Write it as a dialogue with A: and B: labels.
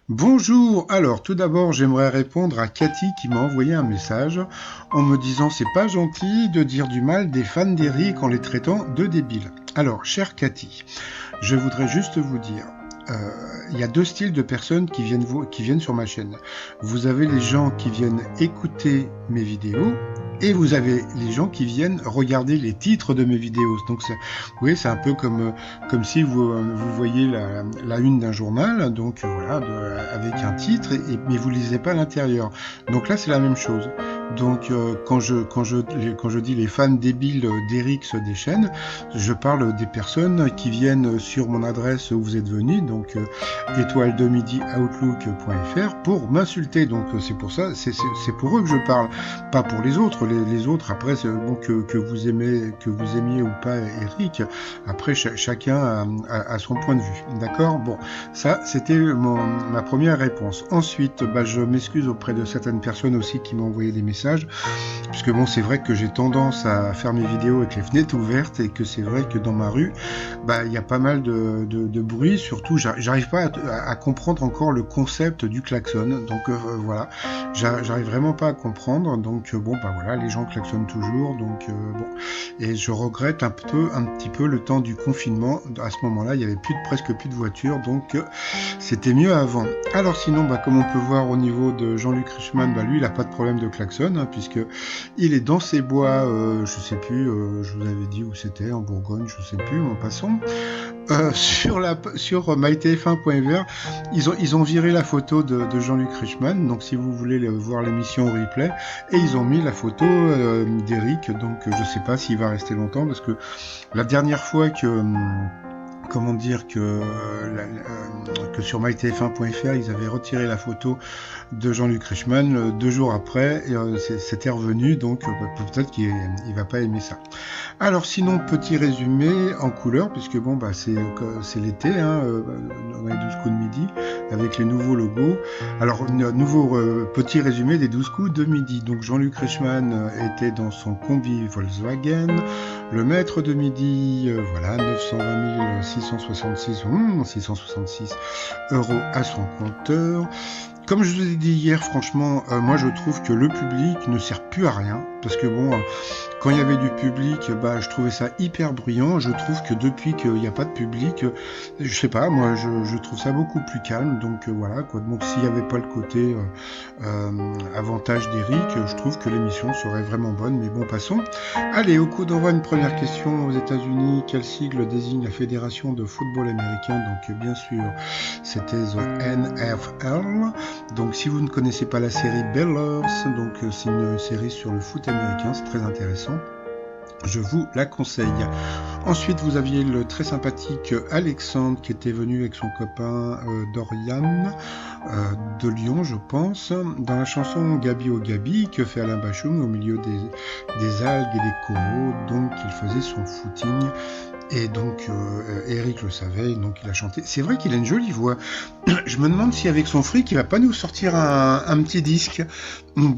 A: Bonjour, alors tout d'abord j'aimerais répondre à Cathy qui m'a envoyé un message en me disant c'est pas gentil de dire du mal des fans d'Eric en les traitant de débiles. Alors, chère Cathy, je voudrais juste vous dire, il y a deux styles de personnes qui viennent sur ma chaîne. Vous avez les gens qui viennent écouter mes vidéos et vous avez les gens qui viennent regarder les titres de mes vidéos. Donc, vous voyez, c'est un peu comme si vous voyez la une d'un journal, donc voilà, avec un titre, mais vous lisez pas l'intérieur. Donc là, c'est la même chose. Donc quand je dis les fans débiles d'Eric se déchaînent, je parle des personnes qui viennent sur mon adresse où vous êtes venu, donc étoile de midi outlook.fr pour m'insulter. Donc c'est pour ça, c'est pour eux que je parle, pas pour les autres. Les autres, après, bon, que vous aimiez ou pas Eric, après chacun a son point de vue. D'accord. Bon, ça c'était ma première réponse. Ensuite, je m'excuse auprès de certaines personnes aussi qui m'ont envoyé des messages, puisque bon, c'est vrai que j'ai tendance à faire mes vidéos avec les fenêtres ouvertes et que c'est vrai que dans ma rue, il y a pas mal de bruit. Surtout, j'arrive pas à comprendre encore le concept du klaxon. Donc voilà, j'arrive vraiment pas à comprendre. Donc bon, voilà, les gens klaxonnent toujours. Donc bon, et je regrette un petit peu le temps du confinement. À ce moment-là, il y avait presque plus de voitures, donc c'était mieux avant. Alors sinon, comme on peut voir au niveau de Jean-Luc Reichmann, lui, il a pas de problème de klaxon, hein, puisque il est dans ses bois, je sais plus, je vous avais dit où c'était, en Bourgogne, je sais plus, en passant. Sur mytf1.fr, ils ont viré la photo de Jean-Luc Reichmann, donc si vous voulez voir l'émission en replay, et ils ont mis la photo d'Eric, donc je sais pas s'il va rester longtemps, parce que la dernière fois comment dire que sur mytf1.fr ils avaient retiré la photo de Jean-Luc Reichmann 2 jours après et c'était revenu, donc peut-être qu'il va pas aimer ça. Alors sinon, petit résumé en couleur, puisque bon c'est l'été, hein, on a les 12 coups de midi avec les nouveaux logos. Alors nouveau petit résumé des 12 coups de midi. Donc Jean-Luc Reichmann était dans son combi Volkswagen. Le maître de midi, voilà, 920 666 euros à son compteur. Comme je vous ai dit hier, franchement, moi je trouve que le public ne sert plus à rien, parce que bon, quand il y avait du public, je trouvais ça hyper bruyant. Je trouve que depuis qu'il n'y a pas de public, je sais pas, moi je trouve ça beaucoup plus calme. Donc voilà quoi. Donc s'il n'y avait pas le côté avantage d'Eric, je trouve que l'émission serait vraiment bonne. Mais bon, passons. Allez, au coup d'envoi, une première question. Aux États-Unis, quel sigle désigne la Fédération de football américain? Donc bien sûr, c'était the NFL. Donc si vous ne connaissez pas la série Ballers, donc c'est une série sur le foot américain, c'est très intéressant. Je vous la conseille. Ensuite, vous aviez le très sympathique Alexandre qui était venu avec son copain Dorian de Lyon, je pense, dans la chanson Gabi au Gabi que fait Alain Bachung au milieu des algues et des coraux. Donc, il faisait son footing. Et donc, Eric le savait, et donc il a chanté. C'est vrai qu'il a une jolie voix. Je me demande si avec son fric, il va pas nous sortir un petit disque. Donc,